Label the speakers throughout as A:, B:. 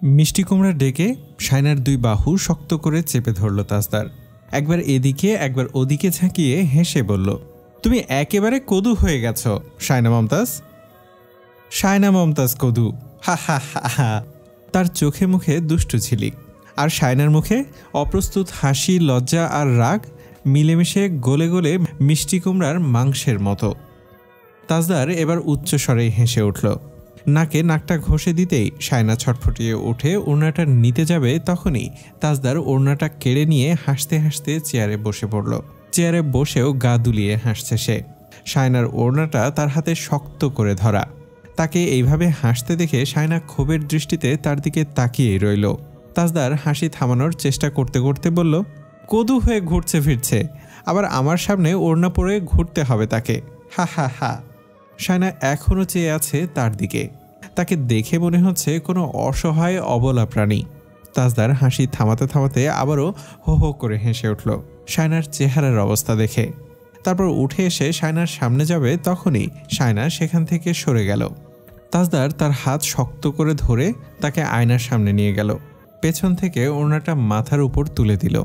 A: মিষ্টি কুমড়া ডেকে শায়নার দুই বাহু শক্ত করে চেপে ধরল তাজদার। একবার এদিকে একবার ওদিকে ঝাঁকিয়ে হেসে বলল, তুমি একেবারে কদু হয়ে গেছ শায়না মমতাজ। শায়না মমতাজ কদু, হা হা হা হা। তার চোখে মুখে দুষ্টু ঝিলিক, আর শায়নার মুখে অপ্রস্তুত হাসি, লজ্জা আর রাগ মিলেমিশে গলে গলে মিষ্টি কুমড়ার মাংসের মতো। তাজদার এবার উচ্চস্বরে হেসে উঠল। নাকে নাকটা ঘষে দিতেই শায়না ছটফটিয়ে উঠে ওড়নাটা নিতে যাবে, তখনই তাজদার ওড়নাটা কেড়ে নিয়ে হাসতে হাসতে চেয়ারে বসে পড়ল। চেয়ারে বসেও গা দুলিয়ে হাসছে সে। শায়নার ওড়নাটা তার হাতে শক্ত করে ধরা। তাকে এইভাবে হাসতে দেখে শায়না ক্ষোভের দৃষ্টিতে তার দিকে তাকিয়েই রইল। তাজদার হাসি থামানোর চেষ্টা করতে করতে বলল, কদু হয়ে ঘুরছে ফিরছে, আবার আমার সামনে ওড়না পরে ঘুরতে হবে তাকে, হা হা হা। শায়না এখনও চেয়ে আছে তার দিকে। তাকে দেখে মনে হচ্ছে কোনো অসহায় অবলা প্রাণী। তাজদার হাসি থামাতে থামাতে আবারও হো হো করে হেসে উঠল শায়নার চেহারার অবস্থা দেখে। তারপর উঠে এসে শায়নার সামনে যাবে, তখনই শায়না সেখান থেকে সরে গেল। তাজদার তার হাত শক্ত করে ধরে তাকে আয়নার সামনে নিয়ে গেল। পেছন থেকে ওড়নাটা মাথার উপর তুলে দিল।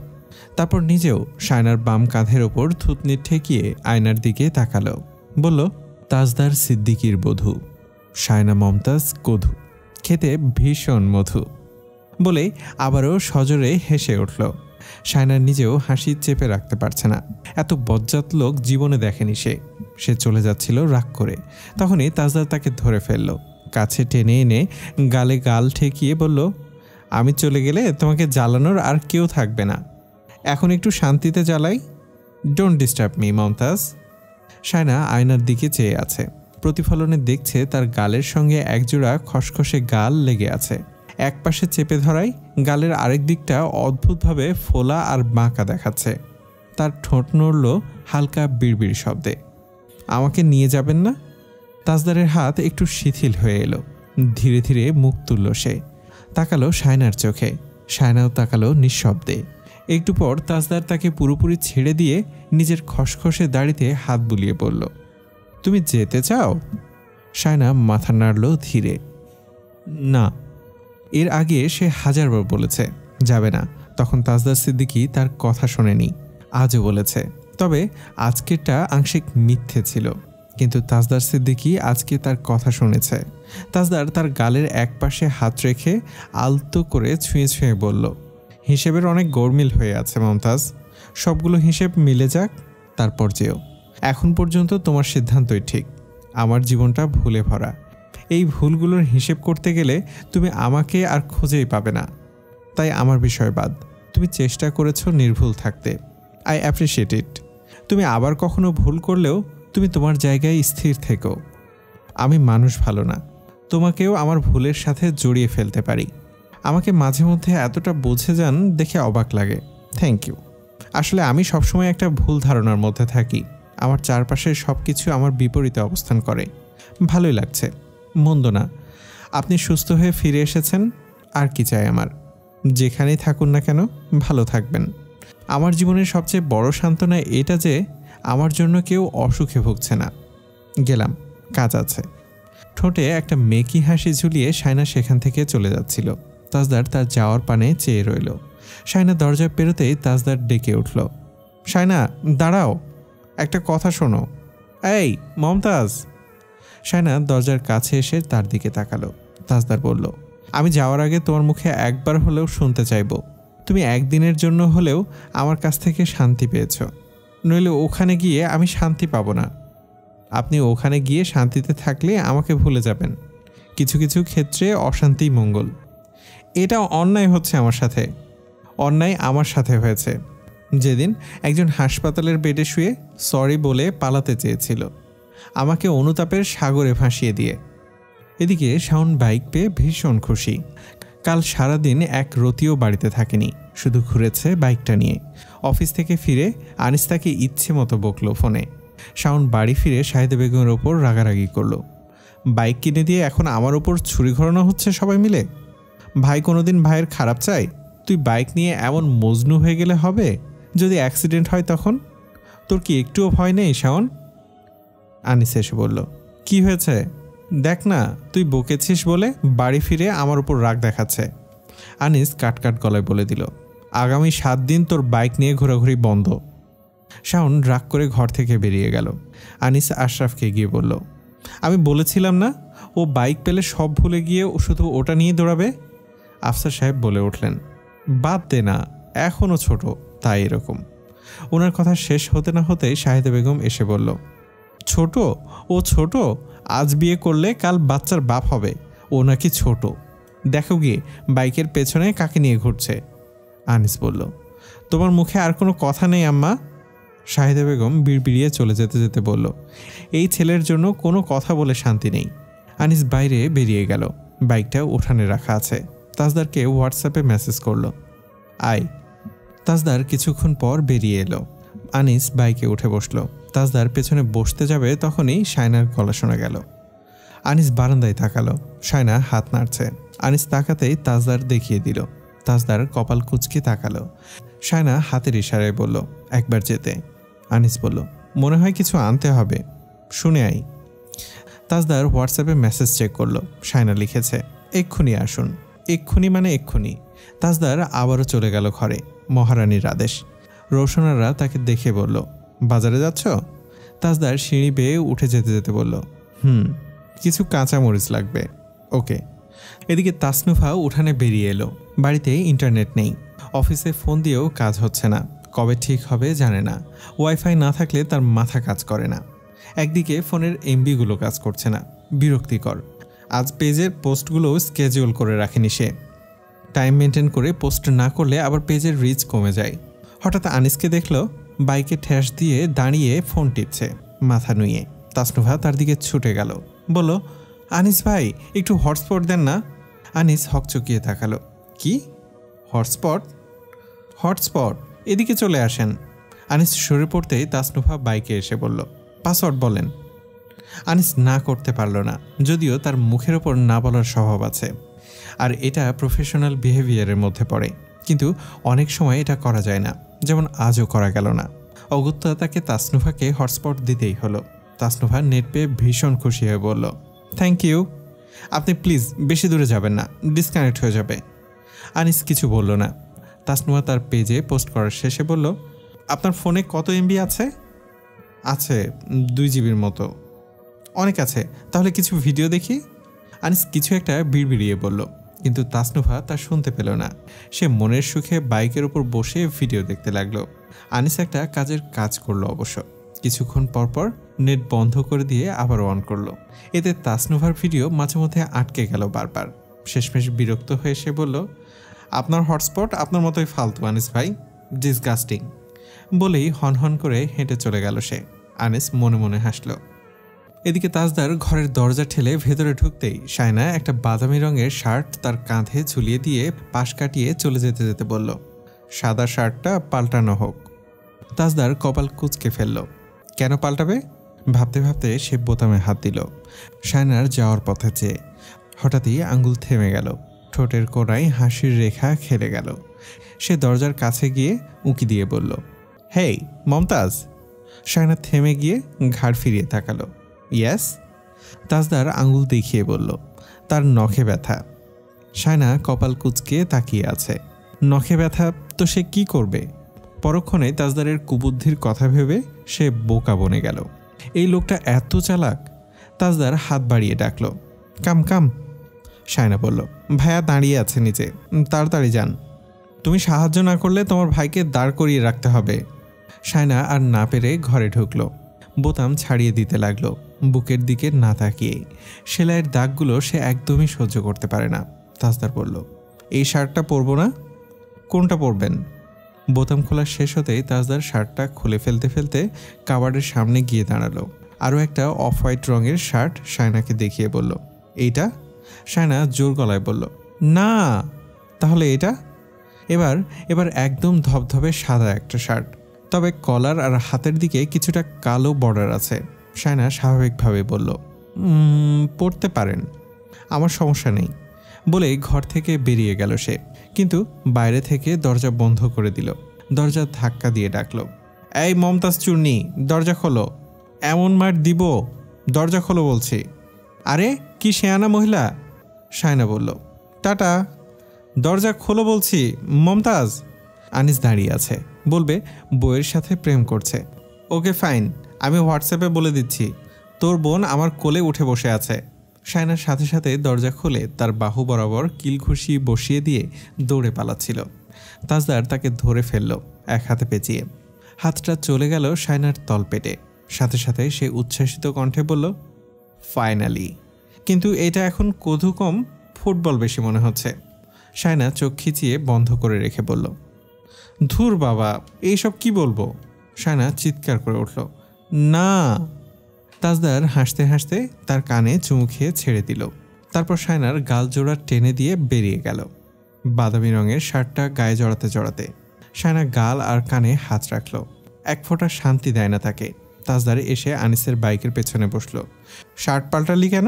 A: তারপর নিজেও শায়নার বাম কাঁধের ওপর থুতনি ঠেকিয়ে আয়নার দিকে তাকালো। বলল, তাজদার সিদ্দিকীর বধূ শায়না মমতাজ কদু, খেতে ভীষণ মধু। বলে আবারও সজোরে হেসে উঠল। শায়না নিজেও হাসি চেপে রাখতে পারছে না। এত বজ্জাত লোক জীবনে দেখেনি সে চলে যাচ্ছিল রাগ করে। তখনই তাজদার তাকে ধরে ফেলল, কাছে টেনে এনে গালে গাল ঠেকিয়ে বলল, আমি চলে গেলে তোমাকে জ্বালানোর আর কেউ থাকবে না, এখন একটু শান্তিতে জ্বালাই। Don't disturb me Mumtaz. Shayna আয়নার দিকে চেয়ে আছে। প্রতিফলনে দেখছে তার গালের সঙ্গে একজোড়া খসখসে গাল লেগে আছে। এক পাশে চেপে ধরায় গালের আরেক দিকটা অদ্ভুতভাবে ফোলা আর বাঁকা দেখাচ্ছে। তার ঠোঁট নড়ল হালকা বিড়বিড় শব্দে। আমাকে নিয়ে যাবেন না? তাজদারের হাত একটু শিথিল হয়ে এলো। ধীরে ধীরে মুখ তুলল সে। তাকালো শায়নার চোখে। শায়নাও তাকালো নিঃশব্দে। একটু পর তাজদার তাকে পুরোপুরি ছেড়ে দিয়ে নিজের খসখসে দাড়িতে হাত বুলিয়ে বলল, তুমি যেতে চাও? শায়না মাথা নাড়ল ধীরে। না। এর আগে সে হাজারবার বলেছে যাবে না, তখন তাজদার সিদ্দিকী তার কথা শোনেনি। আজও বলেছে, তবে আজকেরটা আংশিক মিথ্যে ছিল। কিন্তু তাজদার সিদ্দিকী আজকে তার কথা শুনেছে। তাজদার তার গালের এক পাশে হাত রেখে আলতো করে ছুঁয়ে ছুঁয়ে বলল, হিসেবের অনেক গোলমিল হয়ে আছে মমতাজ, সবগুলো হিসেব মিলে যাক, তারপর যেও। এখন পর্যন্ত তোমার সিদ্ধান্তই ঠিক। আমার জীবনটা ভুলে ভরা। এই ভুলগুলোর হিসেব করতে গেলে তুমি আমাকে আর খুঁজেই পাবে না। তাই আমার বিষয় বাদ। তুমি চেষ্টা করেছো নির্ভুল থাকতে, আই অ্যাপ্রিসিয়েট ইট। তুমি আবার কখনো ভুল করলেও তুমি তোমার জায়গায় স্থির থেকো। আমি মানুষ ভালো না, তোমাকেও আমার ভুলের সাথে জড়িয়ে ফেলতে পারি। আমাকে মাঝে মধ্যে এতটা বুঝে যান দেখে অবাক লাগে। Thank you. আসলে আমি সবসময় একটা ভুল ধারণার মধ্যে থাকি। আমার চারপাশের সব কিছু আমার বিপরীতে অবস্থান করে। ভালোই লাগছে, মন্দ না। আপনি সুস্থ হয়ে ফিরে এসেছেন, আর কি চাই আমার? যেখানেই থাকুন না কেন ভালো থাকবেন। আমার জীবনের সবচেয়ে বড় সান্ত্বনা এটা যে আমার জন্য কেউ অসুখে ভুগছে না। গেলাম, কাজ আছে। ঠোঁটে একটা মেকি হাসি ঝুলিয়ে শায়না সেখান থেকে চলে যাচ্ছিল। তাজদার তার যাওয়ার পানে চেয়ে রইল। শায়না দরজা পেরোতেই তাজদার ডেকে উঠল, শায়না দাঁড়াও, একটা কথা শোনো। এই মমতাজ। শায়না দরজার কাছে এসে তার দিকে তাকালো। তাজদার বলল, আমি যাওয়ার আগে তোমার মুখে একবার হলেও শুনতে চাইব, তুমি একদিনের জন্য হলেও আমার কাছ থেকে শান্তি পেয়েছ। নইলে ওখানে গিয়ে আমি শান্তি পাবো না। আপনি ওখানে গিয়ে শান্তিতে থাকলে আমাকে ভুলে যাবেন। কিছু কিছু ক্ষেত্রে অশান্তি মঙ্গল। এটা অন্যায় হচ্ছে আমার সাথে। অন্যায় আমার সাথে হয়েছে যেদিন একজন হাসপাতালের বেডে শুয়ে সরি বলে পালাতে চেয়েছিল, আমাকে অনুতাপের সাগরে ভাসিয়ে দিয়ে। এদিকে শাওন বাইক পেয়ে ভীষণ খুশি। কাল সারাদিন এক রতিও বাড়িতে থাকেনি, শুধু ঘুরেছে বাইকটা নিয়ে। অফিস থেকে ফিরে আনিস তাকে ইচ্ছে মতো বকলো ফোনে। শাওন বাড়ি ফিরে শাহিদা বেগমের ওপর রাগারাগি করলো। বাইক কিনে দিয়ে এখন আমার ওপর ছুরি ঘোরানো হচ্ছে সবাই মিলে। ভাই কোনোদিন ভাইয়ের খারাপ চাই? তুই বাইক নিয়ে এমন মজনু হয়ে গেলে হবে? যদি অ্যাক্সিডেন্ট হয় তখন? তোর কি একটুও ভয় নেই শাওন? আনিস এসে বলল, কি হয়েছে? দেখ না, তুই বকেছিস বলে বাড়ি ফিরে আমার উপর রাগ দেখাচ্ছে। আনিস কাটকাট গলায় বলে দিল, আগামী 7 দিন তোর বাইক নিয়ে ঘোরাঘুরি বন্ধ। শাওন রাগ করে ঘর থেকে বেরিয়ে গেল। আনিস আশরাফকে গিয়ে বলল, আমি বলেছিলাম না ও বাইক পেলে সব ভুলে গিয়ে ও শুধু ওটা নিয়ে দৌড়াবে। আফসার সাহেব বলে উঠলেন, বাদ দে না, এখনও ছোট, তাই এরকম। ওনার কথা শেষ হতে না হতেই শাহিদা বেগম এসে বলল, ছোট? ও ছোট? আজ বিয়ে করলে কাল বাচ্চার বাপ হবে, ও নাকি ছোট। দেখো গিয়ে বাইকের পেছনে কাকে নিয়ে ঘুরছে। আনিস বলল, তোমার মুখে আর কোনো কথা নেই আম্মা? শাহিদা বেগম বিড়বিড়িয়ে চলে যেতে যেতে বলল, এই ছেলের জন্য কোনো কথা বলে শান্তি নেই। আনিস বাইরে বেরিয়ে গেল। বাইকটা উঠানে রাখা আছে। তাজদারকে হোয়াটসঅ্যাপে মেসেজ করলো, আয়। তাজদার কিছুক্ষণ পর বেরিয়ে এলো। আনিস বাইকে উঠে বসলো। তাজদার পেছনে বসতে যাবে তখনই শায়নার গলা শোনা গেল। আনিস বারান্দায় তাকালো। শায়না হাত নাড়ছে। আনিস তাকাতেই তাজদার দেখিয়ে দিল। তাজদার কপাল কুঁচকে তাকালো। শায়না হাতের ইশারায় বলল, একবার যেতে। আনিস বলল, মনে হয় কিছু আনতে হবে, শুনে আই। তাজদার হোয়াটসঅ্যাপে মেসেজ চেক করলো। শায়না লিখেছে, এক্ষুনি আসুন। এক্ষুনি মানে এক্ষুনি। তাজদার আবারও চলে গেল ঘরে। মহারানীর আদেশ। রৌশনারা তাকে দেখে বলল, বাজারে যাচ্ছ? তাজদার সিঁড়ি বেয়ে উঠে যেতে যেতে বলল, কিছু কাঁচামরিচ লাগবে। ওকে। এদিকে তাসনুফা উঠানে বেরিয়ে এলো। বাড়িতে ইন্টারনেট নেই। অফিসে ফোন দিয়েও কাজ হচ্ছে না। কবে ঠিক হবে জানে না। ওয়াইফাই না থাকলে তার মাথা কাজ করে না। একদিকে ফোনের এমবিগুলো কাজ করছে না। বিরক্তিকর। আজ পেজের পোস্টগুলো স্কেজুল করে রাখেনি সে। টাইম মেনটেন করে পোস্ট না করলে আবার পেজের রিচ কমে যায়। হঠাৎ আনিসকে দেখলো বাইকে ঠেস দিয়ে দাঁড়িয়ে ফোন টিপছে মাথা নুয়ে। তাসনুভা তার দিকে ছুটে গেল, বলল, আনিস ভাই একটু হটস্পট দেন না। আনিস হকচকিয়ে তাকালো, কি হটস্পট? হটস্পট, এদিকে চলে আসেন। আনিস সরে পড়তেই তাসনুভা বাইকে এসে বলল, পাসওয়ার্ড বলেন। আনিস না করতে পারল না, যদিও তার মুখের ওপর না বলার স্বভাব আছে, আর এটা প্রফেশনাল বিহেভিয়ারের মধ্যে পড়ে। কিন্তু অনেক সময় এটা করা যায় না, যেমন আজও করা গেল না। অগত্যা তাকে তাসনুভাকে হটস্পট দিতেই হলো। তাসনুভা নেট পেয়ে ভীষণ খুশি হয়ে বলল, থ্যাংক ইউ। আপনি প্লিজ বেশি দূরে যাবেন না, ডিসকানেক্ট হয়ে যাবে। আনিস কিছু বলল না। তাসনুভা তার পেজে পোস্ট করার শেষে বলল, আপনার ফোনে কত এমবি আছে? আছে 2 জিবির মতো। অনেক আছে, তাহলে কিছু ভিডিও দেখি। আনিস কিছু একটা বিড়বিড়িয়ে বলল, কিন্তু তাসনুভা তা শুনতে পেল না। সে মনের সুখে বাইকের উপর বসে ভিডিও দেখতে লাগলো। আনিস একটা কাজের কাজ করলো অবশ্য। কিছুক্ষণ পরপর নেট বন্ধ করে দিয়ে আবার অন করলো। এতে তাসনুভার ভিডিও মাঝে মধ্যে আটকে গেল বারবার। শেষমেশ বিরক্ত হয়ে সে বলল, আপনার হটস্পট আপনার মতোই ফালতু আনিস ভাই, ডিসগাস্টিং। বলেই হনহন করে হেঁটে চলে গেল সে। আনিস মনে মনে হাসল। এদিকে তাজদার ঘরের দরজা ঠেলে ভেতরে ঢুকতেই শায়না একটা বাদামি রঙের শার্ট তার কাঁধে ঝুলিয়ে দিয়ে পাশ কাটিয়ে চলে যেতে যেতে বলল, সাদা শার্টটা পাল্টানো হোক। তাজদার কপাল কুঁচকে ফেলল। কেন পাল্টাবে? ভাবতে ভাবতে সে বোতামে হাত দিল শায়নার যাওয়ার পথে চেয়ে। হঠাৎই আঙ্গুল থেমে গেল। ঠোঁটের কোণায় হাসির রেখা খেলে গেল। সে দরজার কাছে গিয়ে উঁকি দিয়ে বলল, হেই মমতাজ। শায়না থেমে গিয়ে ঘাড় ফিরিয়ে তাকালো। ইয়েস। তাজদার আঙ্গুল দেখিয়ে বলল, তার নখে ব্যথা। শায়না কপাল কুঁচকে তাকিয়ে আছে। নখে ব্যথা তো সে কি করবে? পরক্ষণে তাজদারের কুবুদ্ধির কথা ভেবে সে বোকা বনে গেল। এই লোকটা এত চালাক। তাজদার হাত বাড়িয়ে ডাকল, কাম কাম। শায়না বলল, ভাইয়া দাঁড়িয়ে আছে নিচে, তাড়াতাড়ি যান। তুমি সাহায্য না করলে তোমার ভাইকে দাঁড় করিয়ে রাখতে হবে। শায়না আর না পেরে ঘরে ঢুকল। বোতাম ছাড়িয়ে দিতে লাগলো, বুকের দিকে না তাকিয়ে। সেলাইয়ের দাগগুলো সে একদমই সহ্য করতে পারে না। তাজদার বলল, এই শার্টটা পরবো না। কোনটা পরবেন? বোতাম খোলা শেষ হতেই তাজদার শার্টটা খুলে ফেলতে ফেলতে কাবার্ডের সামনে গিয়ে দাঁড়ালো। আরও একটা অফ হোয়াইট রঙের শার্ট শায়নাকে দেখিয়ে বলল, এইটা? শায়না জোর গলায় বলল, না। তাহলে এটা? এবার একদম ধবধবে সাদা একটা শার্ট, তবে কলার আর হাতের দিকে কিছুটা কালো বর্ডার আছে। শায়না স্বাভাবিকভাবে বলল, পরতে পারেন, আমার সমস্যা নেই। বলে ঘর থেকে বেরিয়ে গেল সে, কিন্তু বাইরে থেকে দরজা বন্ধ করে দিল। দরজা ধাক্কা দিয়ে ডাকলো, এই মমতাজ চূর্ণী, দরজা খোলো। এমন মার দিব, দরজা খোলো বলছি। আরে কি শেয়ানা মহিলা। শায়না বলল, টাটা। দরজা খোলো বলছি, মমতাজ। আনিস দাঁড়িয়ে আছে, বলবে বউয়ের সাথে প্রেম করছে। ওকে ফাইন, আমি হোয়াটসঅ্যাপে বলে দিচ্ছি। তোর বোন আমার কোলে উঠে বসে আছে। শায়নার সাথে সাথে দরজা খুলে তার বাহু বরাবর কিলঘুষি বসিয়ে দিয়ে দৌড়ে পালাচ্ছিল। তাজদার তাকে ধরে ফেলল এক হাতে পেঁচিয়ে। হাতটা চলে গেল শায়নার তলপেটে। সাথে সাথে সে উচ্ছ্বাসিত কণ্ঠে বলল, ফাইনালি। কিন্তু এটা এখন কদু কম ফুটবল বেশি মনে হচ্ছে। শায়না চোখ খিচিয়ে বন্ধ করে রেখে বলল, ধুর বাবা, এইসব কি বলবো। শায়না চিৎকার করে উঠল, না। তাজদার হাসতে হাসতে তার কানে চুমু খেয়ে ছেড়ে দিল। তারপর শায়নার গাল জোড়া টেনে দিয়ে বেরিয়ে গেল। বাদামি রঙের শার্টটা গায়ে জড়াতে জড়াতে শায়না গাল আর কানে হাত রাখল। এক ফোঁটা শান্তি দেয় না তাকে। তাজদার এসে আনিসের বাইকের পেছনে বসল। শার্ট পাল্টালি কেন?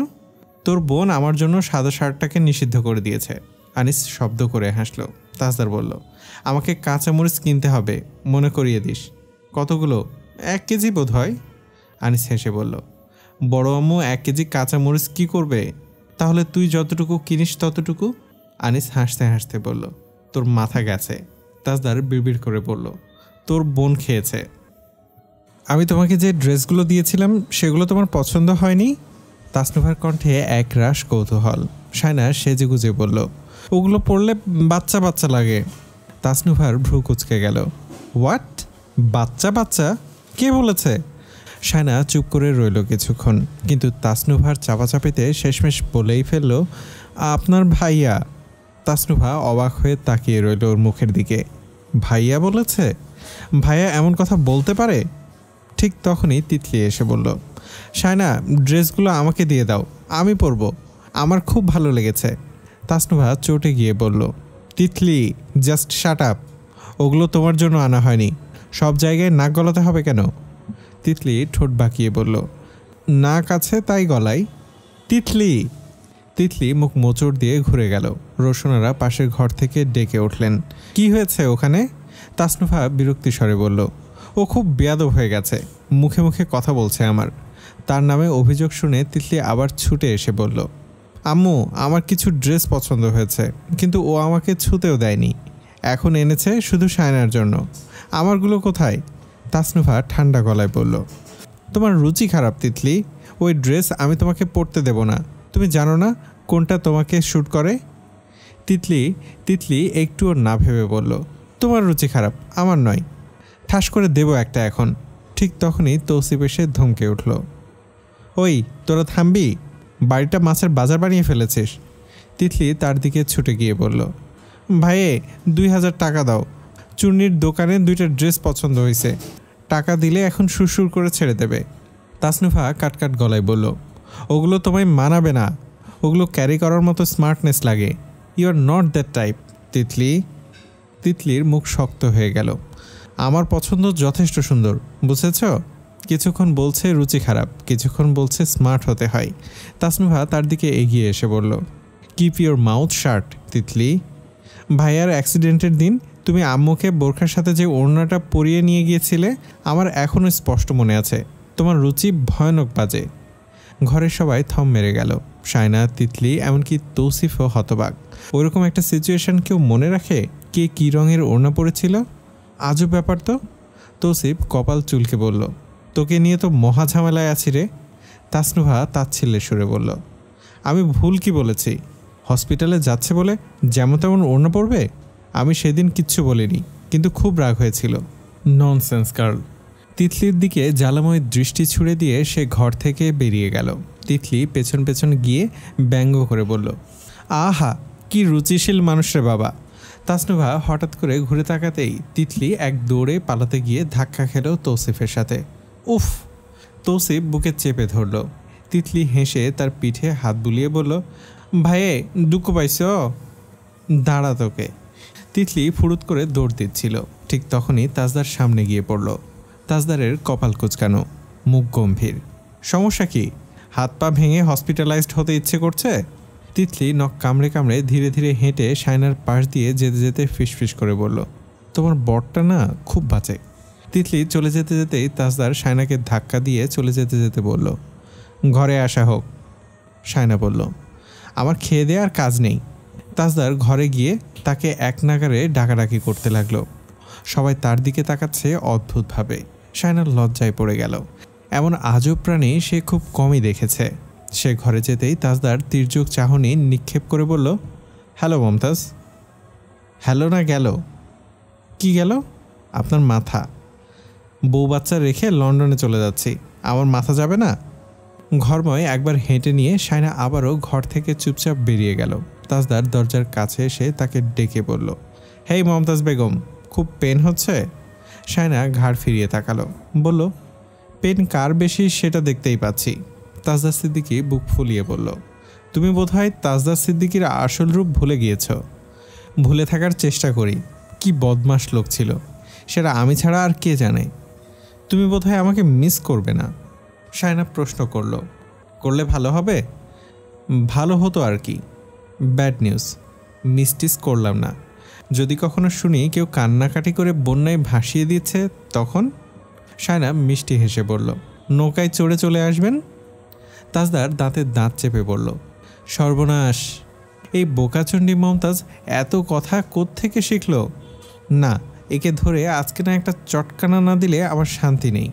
A: তোর বোন আমার জন্য সাদা শার্টটাকে নিষিদ্ধ করে দিয়েছে। আনিস শব্দ করে হাসল। তাজদার বলল, আমাকে কাঁচামরিচ কিনতে হবে, মনে করিয়ে দিস। কতগুলো? 1 কেজি বোধ হয়। আনিস হেসে বলল, বড় আম্মু 1 কেজি কাঁচামরিচ কি করবে? তাহলে তুই যতটুকু কিনিস ততটুকু। আনিস হাসতে হাসতে বলল, তোর মাথা গেছে। তাজদার বিড়বিড় করে বলল, তোর বোন খেয়েছে। আমি তোমাকে যে ড্রেসগুলো দিয়েছিলাম সেগুলো তোমার পছন্দ হয়নি? তাসনুভার কণ্ঠে এক রাশ কৌতূহল। শায়না সেজেগুজে বলল, ওগুলো পরলে বাচ্চা বাচ্চা লাগে। তাসনুভার ভ্রু কুঁচকে গেল। হোয়াট? বাচ্চা বাচ্চা? কে বলেছে? শায়না চুপ করে রইল কিছুক্ষণ, কিন্তু তাসনুভার চাপাচাপিতে শেষমেশ বলেই ফেলল, আপনার ভাইয়া। তাসনুভা অবাক হয়ে তাকিয়ে রইল ওর মুখের দিকে। ভাইয়া বলেছে? ভাইয়া এমন কথা বলতে পারে? ঠিক তখনই তিতলি এসে বলল, শায়না, ড্রেসগুলো আমাকে দিয়ে দাও, আমি পরব, আমার খুব ভালো লেগেছে। তাসনুভা চটে গিয়ে বলল, তিতলি, জাস্ট শাট আপ। ওগুলো তোমার জন্য আনা হয়নি। সব জায়গায় নাক গলাতে হবে কেন? তিতলি ঠোঁট বাঁকিয়ে বলল, নাক আছে তাই গলাই। তিতলি। তিতলি মুখ মোচড় দিয়ে ঘুরে গেল। রোশনারা পাশের ঘর থেকে ডেকে উঠলেন, কি হয়েছে ওখানে? তাসনুভা বিরক্তি স্বরে বলল, ও খুব বেয়াদব হয়ে গেছে, মুখে মুখে কথা বলছে আমার। তার নামে অভিযোগ শুনে তিতলি আবার ছুটে এসে বলল, আম্মু, আমার কিছু ড্রেস পছন্দ হয়েছে, কিন্তু ও আমাকে ছুতেও দেয়নি। এখন এনেছে শুধু শায়নার জন্য। আমারগুলো কোথায়? তাসনুভা ঠান্ডা গলায় বলল, তোমার রুচি খারাপ তিতলি। ওই ড্রেস আমি তোমাকে পরতে দেব না। তুমি জানো না কোনটা তোমাকে শ্যুট করে? তিতলি একটুও না ভেবে বলল, তোমার রুচি খারাপ, আমার নয়। ঠাস করে দেব একটা এখন। ঠিক তখনই তৌসিফ এসে ধমকে উঠল, ওই তোরা থামবি? বাড়িটা মাছের বাজার বানিয়ে ফেলেছিস। তিতলি তার দিকে ছুটে গিয়ে বলল, ভাইয়ে 2000 টাকা দাও। চুন্নির দোকানে 2টা ড্রেস পছন্দ হয়েছে, টাকা দিলে এখন সুরসুর করে ছেড়ে দেবে। তাসনুভা কাটকাট গলায় বলল, ওগুলো তোমায় মানাবে না। ওগুলো ক্যারি করার মতো স্মার্টনেস লাগে। You are not that type Titli. তিতলির মুখ শক্ত হয়ে গেল। আমার পছন্দ যথেষ্ট সুন্দর, বুঝেছ? কিছুক্ষণ বলছে রুচি খারাপ, কিছুক্ষণ বলছে স্মার্ট হতে হয়। তাসনুভা তার দিকে এগিয়ে এসে বলল, keep your mouth shirt Titli. ভাইয়ার অ্যাক্সিডেন্টের দিন তুমি আম্মুকে বোরখার সাথে যে ওড়নাটা পরিয়ে নিয়ে গিয়েছিলে, আমার এখনও স্পষ্ট মনে আছে। তোমার রুচি ভয়ানক বাজে। ঘরের সবাই থম মেরে গেল। শায়না, তিতলি, এমনকি তৌসিফও হতবাক। ওইরকম একটা সিচুয়েশন কেউ মনে রাখে কে কী রঙের ওড়না পরেছিল? আজব ব্যাপার তো। তৌসিফ কপাল চুলকে বলল, তোকে নিয়ে তো মহা ঝামেলায় আছি রে। তাসনুভা তাচ্ছিল্যের সুরে বলল, আমি ভুল কি বলেছি? হসপিটালে যাচ্ছে বলে যেমন তেমন ওড়না পড়বে? আমি সেদিন কিচ্ছু বলিনি, কিন্তু খুব রাগ হয়েছিল। Nonsense girl. তিতলির দিকে জ্বালাময় দৃষ্টি ছুড়ে দিয়ে সে ঘর থেকে বেরিয়ে গেল। তিতলি পেছন পেছন গিয়ে ব্যঙ্গ করে বলল, আহা, কি রুচিশীল মানুষ রে বাবা। তাসনুভা হঠাৎ করে ঘুরে তাকাতেই তিতলি এক দৌড়ে পালাতে গিয়ে ধাক্কা খেল তৌসিফের সাথে। উফ! তৌসিফ বুকে চেপে ধরল। তিতলি হেসে তার পিঠে হাত বুলিয়ে বলল, ভাইয়ে দুঃখ পাইছ? দাঁড়া তোকে। তিতলি ফুরুত করে দৌড় দিচ্ছিল। ঠিক তখনই তাজদার সামনে গিয়ে পড়ল। তাজদারের কপাল কুঁচকানো, মুখ গম্ভীর। সমস্যা কি? হাত পা ভেঙে হসপিটালাইজড হতে ইচ্ছে করছে? তিতলি নখ কামড়ে কামড়ে ধীরে ধীরে হেঁটে শায়নার পাশ দিয়ে যেতে যেতে ফিসফিস করে বলল, তোমার বরটা না খুব বাজে। তিতলি চলে যেতে যেতেই তাজদার শায়নাকে ধাক্কা দিয়ে চলে যেতে যেতে বলল, ঘরে আসা হোক। শায়না বলল, আমার খেয়ে দেওয়ার কাজ নেই। তাজদার ঘরে গিয়ে তাকে এক নাগারে ডাকাডাকি করতে লাগলো। সবাই তার দিকে তাকাচ্ছে অদ্ভুতভাবে। শায়নার লজ্জায় পড়ে গেল। এমন আজব প্রাণী সে খুব কমই দেখেছে। সে ঘরে যেতেই তাজদার তির্যক চাহনি নিক্ষেপ করে বলল, হ্যালো মমতাজ। হ্যালো না গেল? কি গেল? আপনার মাথা। বউ বাচ্চা রেখে লন্ডনে চলে যাচ্ছি, আমার মাথা যাবে না? ঘরময় একবার হেঁটে নিয়ে শায়না আবারও ঘর থেকে চুপচাপ বেরিয়ে গেল। তাজদার দরজার কাছে এসে তাকে ডেকে বলল, হেই মমতাজ বেগম, খুব পেন হচ্ছে? শায়না ঘাড় ফিরিয়ে তাকালো, বলল, পেন কার বেশি সেটা দেখতেই পাচ্ছি। তাজদার সিদ্দিকী বুক ফুলিয়ে বলল, তুমি বোধহয় তাজদার সিদ্দিকীর আসল রূপ ভুলে গিয়েছ। ভুলে থাকার চেষ্টা করি। কি বদমাশ লোক ছিল, সেটা আমি ছাড়া আর কে জানে। তুমি বোধহয় আমাকে মিস করবে না। শায়না প্রশ্ন করলে ভালো হবে? ভালো হতো আর কি। ব্যাড নিউজ, মিসটিস করলাম না। যদি কখনো শুনি কেউ কান্নাকাটি করে বন্যায় ভাসিয়ে দিচ্ছে তখন? শায়না মিষ্টি হেসে বলল, নৌকায় চড়ে চলে আসবেন। তাজদার দাঁতে দাঁত চেপে বলল, সর্বনাশ, এই বোকাচণ্ডী মমতাজ এত কথা কোত্থেকে শিখল? না, একে ধরে আজকে না একটা চটকানা না দিলে আমার শান্তি নেই।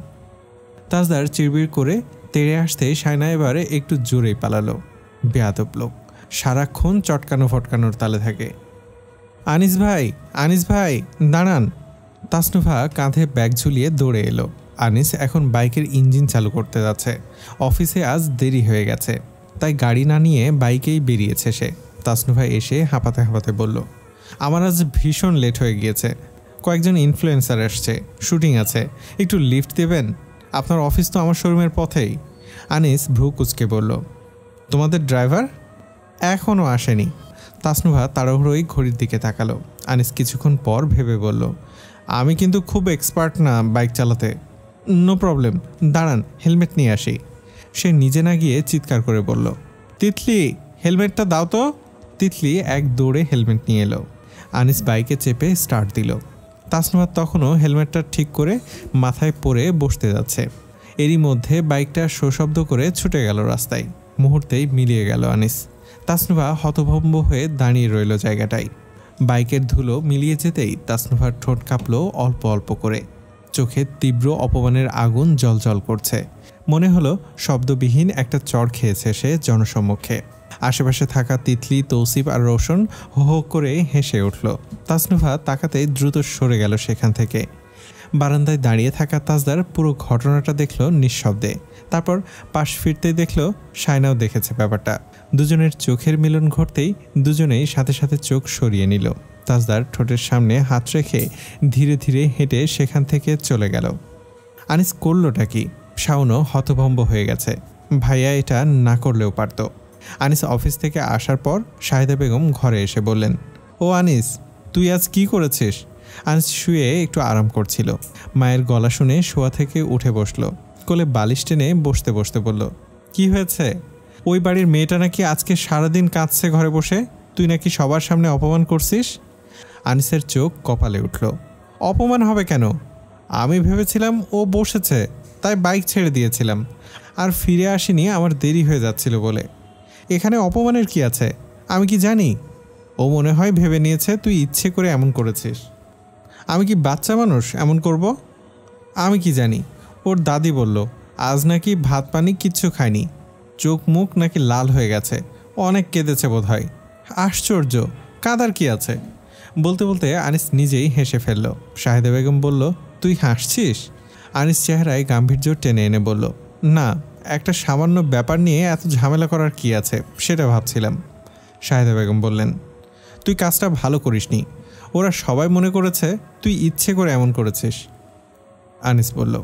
A: তাজদার চিরবির করে তেড়ে আসতে শায়না এবারে একটু জোরেই পালালো। বেয়াদব লোক, সারাক্ষণ চটকানো ফটকানোর তালে থাকে। আনিস ভাই দাঁড়ান। তাসনুভা কাঁধে ব্যাগ ঝুলিয়ে দৌড়ে এলো। আনিস এখন বাইকের ইঞ্জিন চালু করতে যাচ্ছে। অফিসে আজ দেরি হয়ে গেছে, তাই গাড়ি না নিয়ে বাইকেই বেরিয়েছে সে। তাসনুভা এসে হাঁপাতে হাঁপাতে বলল, আমার আজ ভীষণ লেট হয়ে গিয়েছে। কয়েকজন ইনফ্লুয়েন্সার আসছে, শুটিং আছে, একটু লিফট দেবেন? আপনার অফিস তো আমার শোরুমের পথেই। আনিস ভ্রু কুচকে বলল, তোমাদের ড্রাইভার এখনও আসেনি। তাসনুভা তাড়াহুড়োই ঘড়ির দিকে তাকালো। আনিস কিছুক্ষণ পর ভেবে বলল, আমি কিন্তু খুব এক্সপার্ট না বাইক চালাতে। নো প্রবলেম, দাঁড়ান হেলমেট নিয়ে আসি। সে নিজে না গিয়ে চিৎকার করে বলল, তিতলি হেলমেটটা দাও তো। তিতলি এক দৌড়ে হেলমেট নিয়ে এলো। আনিস বাইকে চেপে স্টার্ট দিল। তাসনুভা তখনও হেলমেটটা ঠিক করে মাথায় পরে বসতে যাচ্ছে। এরই মধ্যে বাইকটা সশব্দ করে ছুটে গেল রাস্তায়। মুহূর্তেই মিলিয়ে গেল আনিস। তাসনুভা হতভম্ব হয়ে দাঁড়িয়ে রইল জায়গাটায়। বাইকের ধুলো মিলিয়ে যেতেই তাসনুভার ঠোঁট কাঁপল অল্প অল্প করে। চোখে তীব্র অপমানের আগুন জ্বলজ্বল করছে। মনে হলো শব্দবিহীন একটা চড় খেয়েছে সে জনসম্মুখে। আশেপাশে থাকা তিতলি, তৌসিফ আর রোশন হো হো করে হেসে উঠল। তাসনুভা তাকাতেই দ্রুত সরে গেল সেখান থেকে। বারান্দায় দাঁড়িয়ে থাকা তাজদার পুরো ঘটনাটা দেখল নিঃশব্দে। তারপর পাশ ফিরতেই দেখল শায়নাও দেখেছে ব্যাপারটা। দুজনের চোখের মিলন ঘটতেই দুজনেই সাথে সাথে চোখ সরিয়ে নিল। তাজদার ঠোঁটের সামনে হাত রেখে ধীরে ধীরে হেঁটে সেখান থেকে চলে গেল। আনিস করলটা কি? শাওনও হতভম্ব হয়ে গেছে। ভাইয়া এটা না করলেও পারত। আনিস অফিস থেকে আসার পর শাহিদা বেগম ঘরে এসে বললেন, ও আনিস, তুই আজ কি করেছিস? আনিস শুয়ে একটু আরাম করছিল। মায়ের গলা শুনে শোয়া থেকে উঠে বসল। কোলে বালিশ টেনে বসতে বসতে বলল, কি হয়েছে? ওই বাড়ির মেয়েটা নাকি আজকে সারাদিন কাঁদছে ঘরে বসে। তুই নাকি সবার সামনে অপমান করছিস। আনিসের চোখ কপালে উঠল। অপমান হবে কেন? আমি ভেবেছিলাম ও বসেছে, তাই বাইক ছেড়ে দিয়েছিলাম। আর ফিরে আসিনি, আমার দেরি হয়ে যাচ্ছিল বলে। এখানে অপমানের কি আছে? আমি কি জানি? ও মনে হয় ভেবে নিয়েছে তুই ইচ্ছে করে এমন করেছিস। আমি কি বাচ্চা মানুষ এমন করব? আমি কি জানি। ওর দাদি বলল আজ নাকি ভাত পানি কিচ্ছু খায়নি, চোখ মুখ নাকি লাল হয়ে গেছে, অনেক কেঁদেছে বোধ হয়। আশ্চর্য, কাঁদার কি আছে? বলতে বলতে আনিস নিজেই হেসে ফেলল। শাহিদা বেগম বলল, তুই হাসছিস? আনিস চেহারায় গাম্ভীর্য টেনে এনে বলল, না, একটা সামান্য ব্যাপার নিয়ে এত ঝামেলা করার কি আছে সেটা ভাবছিলাম। শাহিদা বেগম বললেন, তুই কাজটা ভালো করিসনি। ওরা সবাই মনে করেছে তুই ইচ্ছে করে এমন করেছিস। আনিস বলল,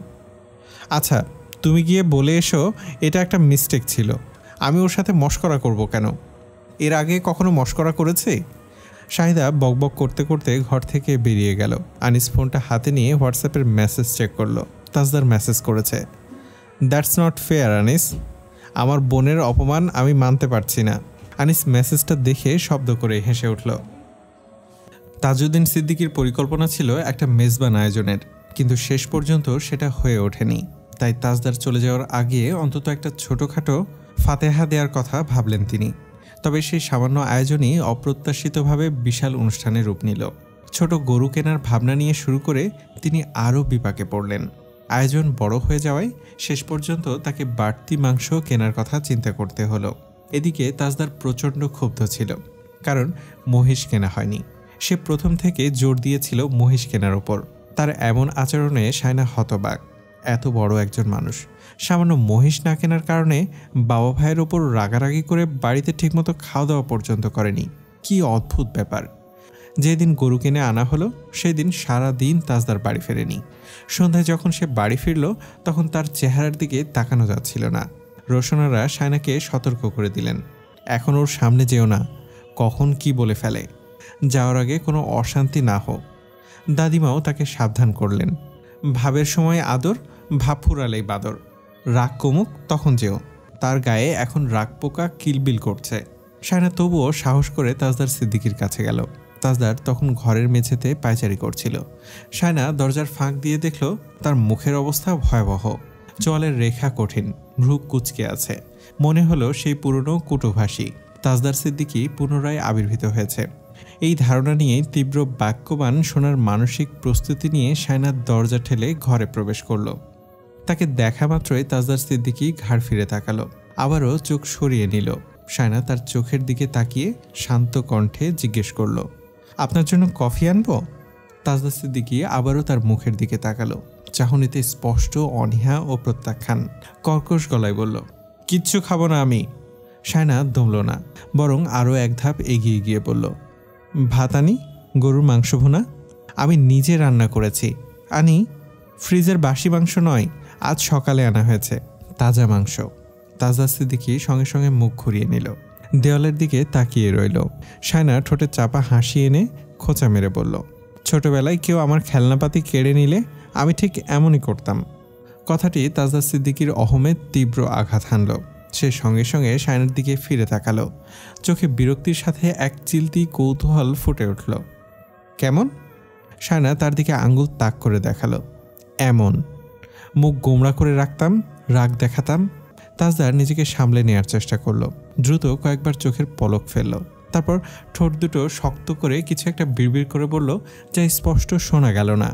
A: আচ্ছা তুমি গিয়ে বলে এসো এটা একটা মিস্টেক ছিল। আমি ওর সাথে মশকরা করব কেন? এর আগে কখনো মশকরা করেছি? শাহিদা বকবক করতে করতে ঘর থেকে বেরিয়ে গেল। আনিস ফোনটা হাতে নিয়ে হোয়াটসঅ্যাপের মেসেজ চেক করলো। তাজদার মেসেজ করেছে, দ্যাটস নট ফেয়ার আনিস, আমার বোনের অপমান আমি মানতে পারছি না। আনিস মেসেজটা দেখে শব্দ করে হেসে উঠল। তাজউদ্দিন সিদ্দিকীর পরিকল্পনা ছিল একটা মেজবান আয়োজনের, কিন্তু শেষ পর্যন্ত সেটা হয়ে ওঠেনি। তাই তাজদার চলে যাওয়ার আগে অন্তত একটা ছোটোখাটো ফাতেহা দেওয়ার কথা ভাবলেন তিনি। তবে সেই সামান্য আয়োজনই অপ্রত্যাশিতভাবে বিশাল অনুষ্ঠানে রূপ নিল। ছোট গরু কেনার ভাবনা নিয়ে শুরু করে তিনি আরও বিপাকে পড়লেন। আয়োজন বড় হয়ে যাওয়ায় শেষ পর্যন্ত তাকে বাড়তি মাংস কেনার কথা চিন্তা করতে হলো। এদিকে তাজদার প্রচণ্ড ক্ষুব্ধ ছিল, কারণ মহিষ কেনা হয়নি। সে প্রথম থেকে জোর দিয়েছিল মহিষ কেনার ওপর। তার এমন আচরণে সায়না হতবাক। এত বড় একজন মানুষ সামান্য মহিষ না কেনার কারণে বাবা ভাইয়ের ওপর রাগারাগি করে বাড়িতে ঠিকমতো খাওয়া দাওয়া পর্যন্ত করেনি। কি অদ্ভুত ব্যাপার! যেদিন গরু কিনে আনা হলো সেই দিন সারা দিন তাজদার বাড়ি ফেরেনি। সন্ধ্যায় যখন সে বাড়ি ফিরল তখন তার চেহারার দিকে তাকানো যাচ্ছিল না। রোশনারা সায়নাকে সতর্ক করে দিলেন, এখন ওর সামনে যেও না, কখন কি বলে ফেলে, যাওয়ার আগে কোনো অশান্তি না হোক। দাদিমাও তাকে সাবধান করলেন, ভাবের সময় আদর, ভাব ফুরালেই বাদর, রাগ কমুক তখন যেও, তার গায়ে এখন রাগ পোকা কিলবিল করছে। সায়না তবুও সাহস করে তাজদার সিদ্দিকীর কাছে গেল। তাজদার তখন ঘরের মেঝেতে পায়চারি করছিল। সায়না দরজার ফাঁক দিয়ে দেখল তার মুখের অবস্থা ভয়াবহ। চোয়ালের রেখা কঠিন, ভ্রু কুঁচকে আছে। মনে হলো সেই পুরনো কুটুভাষী তাজদার সিদ্দিকী পুনরায় আবির্ভূত হয়েছে। এই ধারণা নিয়ে তীব্র বাক্যবান শোনার মানসিক প্রস্তুতি নিয়ে সায়না দরজা ঠেলে ঘরে প্রবেশ করল। তাকে দেখা মাত্রই তাজদার সিদ্দিকী ঘাড় ফিরে তাকালো, আবারও চোখ সরিয়ে নিল। সায়না তার চোখের দিকে তাকিয়ে শান্ত কণ্ঠে জিজ্ঞেস করল, আপনার জন্য কফি আনবো? তাজদার সিদ্দিকী আবারও তার মুখের দিকে তাকালো, চাহনিতে স্পষ্ট অনীহা ও প্রত্যাখ্যান। কর্কশ গলায় বলল, কিচ্ছু খাবো না আমি। সায়না দমল না, বরং আরও এক ধাপ এগিয়ে গিয়ে বলল, ভাত আনি? গরুর মাংস ভুনা আমি নিজে রান্না করেছি। আনি? ফ্রিজের বাসি মাংস নয়, আজ সকালে আনা হয়েছে, তাজা মাংস। তাজদার সিদ্দিকী সঙ্গে সঙ্গে মুখ ঘুরিয়ে নিল, দেওয়ালের দিকে তাকিয়ে রইল। সায়না ঠোঁটে চাপা হাসি এনে খোঁচা মেরে বলল, ছোটবেলায় কেউ আমার খেলনাপাতি কেড়ে নিলে আমি ঠিক এমনই করতাম। কথাটি তাজদার সিদ্দিকীর অহমে তীব্র আঘাত হানল। সে সঙ্গে সঙ্গে সায়নার দিকে ফিরে তাকালো, চোখে বিরক্তির সাথে এক চিলতি কৌতূহল ফুটে উঠল। কেমন? সায়না তার দিকে আঙ্গুল তাক করে দেখালো। এমন। মুখ গোমড়া করে রাখতাম, রাগ দেখাতাম। তাজদার নিজেকে সামলে নেওয়ার চেষ্টা করলো, দ্রুত কয়েকবার চোখের পলক ফেলল। তারপর ঠোঁট দুটো শক্ত করে কিছু একটা বিড়বিড় করে বলল, যা স্পষ্ট শোনা গেল না।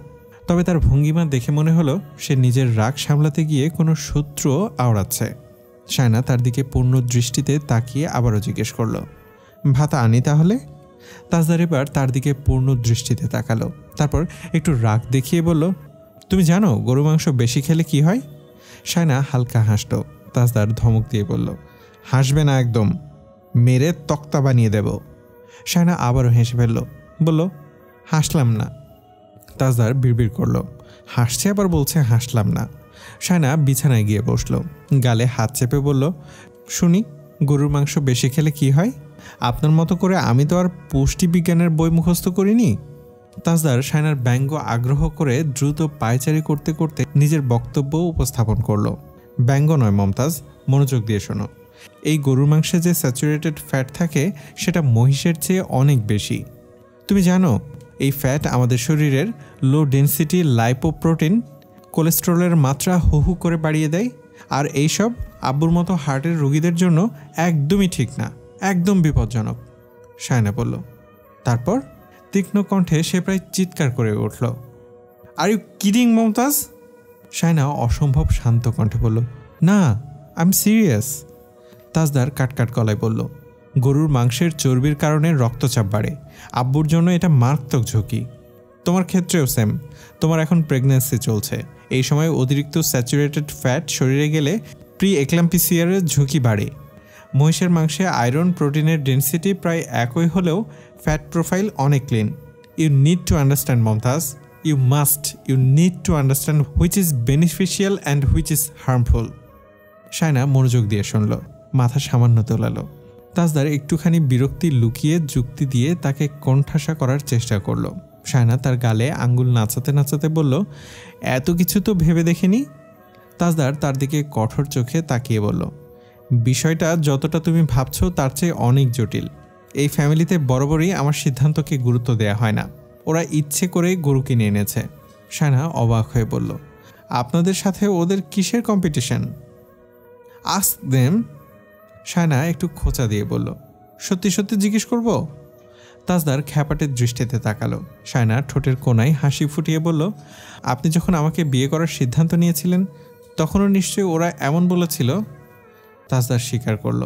A: তবে তার ভঙ্গিমা দেখে মনে হলো সে নিজের রাগ সামলাতে গিয়ে কোনো সূত্র আওড়াচ্ছে। সায়না তার দিকে পূর্ণ দৃষ্টিতে তাকিয়ে আবারও জিজ্ঞেস করল, ভাত আনি তাহলে? তাজদার এবার তার দিকে পূর্ণ দৃষ্টিতে তাকালো, তারপর একটু রাগ দেখিয়ে বলল, তুমি জানো গরু মাংস বেশি খেলে কি হয়? সায়না হালকা হাসল। তাজদার ধমক দিয়ে বলল, হাসবে না একদম, মেরে তক্তা বানিয়ে দেব। সায়না আবারও হেসে ফেলল, বলল, হাসলাম না। তাজদার বিড়বিড় করল, হাসছে আবার বলছে হাসলাম না। সায়না বিছানায় গিয়ে বসল, গালে হাত চেপে বলল, শুনি গরুর মাংস বেশি খেলে কি হয়? আপনার মতো করে আমি তো আর পুষ্টিবিজ্ঞানের বই মুখস্থ করিনি। তাজদার সায়নার ব্যঙ্গ আগ্রহ করে দ্রুত পায়চারি করতে করতে নিজের বক্তব্য উপস্থাপন করল। ব্যঙ্গ নয় মমতাজ, মনোযোগ দিয়ে শোনো। এই গরুর মাংসে যে স্যাচুরেটেড ফ্যাট থাকে সেটা মহিষের চেয়ে অনেক বেশি। তুমি জানো এই ফ্যাট আমাদের শরীরের লো ডেনসিটি লাইপোপ্রোটিন, কোলেস্টেরলের মাত্রা হু করে বাড়িয়ে দেয়। আর এইসব আব্বুর মতো হার্টের রোগীদের জন্য একদমই ঠিক না, একদম বিপজ্জনক। সায়না বলল। তারপর তীক্ষ্ণ কণ্ঠে সে প্রায় চিৎকার করে উঠল, are you kidding Mumtaz? Saina অসম্ভব শান্ত কণ্ঠে বলল, না, আই এম সিরিয়াস। তাজদার কাটকাট গলায় বলল, গরুর মাংসের চর্বির কারণে রক্তচাপ বাড়ে, আব্বুর জন্য এটা মারাত্মক ঝুঁকি। তোমার ক্ষেত্রেও সেম, তোমার এখন প্রেগন্যান্সি চলছে। এই সময় অতিরিক্ত স্যাচুরেটেড ফ্যাট শরীরে গেলে প্রি এক্লাম্পিসিয়ারের ঝুঁকি বাড়ে। মহিষের মাংসে আয়রন প্রোটিনের ডেন্সিটি প্রায় একই হলেও ফ্যাট প্রোফাইল অনেক clean. You need to understand Mumtaz, you need to understand which is beneficial and which is harmful. Saina মনোযোগ দিয়ে শুনল, মাথা সামান্য তোলালো। তাজদার একটুখানি বিরক্তি লুকিয়ে যুক্তি দিয়ে তাকে কোণঠাসা করার চেষ্টা করলো। সায়না তার গালে আঙ্গুল নাচাতে নাচাতে বলল, এত কিছু তো ভেবে দেখিনি। তাজদার তার দিকে কঠোর চোখে তাকিয়ে বলল, বিষয়টা যতটা তুমি ভাবছো তার চেয়ে অনেক জটিল। এই ফ্যামিলিতে বরাবরই আমার সিদ্ধান্তকে গুরুত্ব দেয়া হয় না, ওরা ইচ্ছে করেই গরু কিনে এনেছে। সায়না অবাক হয়ে বলল, আপনাদের সাথে ওদের কিসের কম্পিটিশন? Ask them. সায়না একটু খোঁচা দিয়ে বলল, সত্যি সত্যি জিজ্ঞেস করব? তাজদার খ্যাপাটের দৃষ্টিতে তাকালো। শায়না ঠোঁটের কোণায় হাসি ফুটিয়ে বলল, আপনি যখন আমাকে বিয়ে করার সিদ্ধান্ত নিয়েছিলেন তখনও নিশ্চয়ই ওরা এমন বলেছিল? তাজদার স্বীকার করল,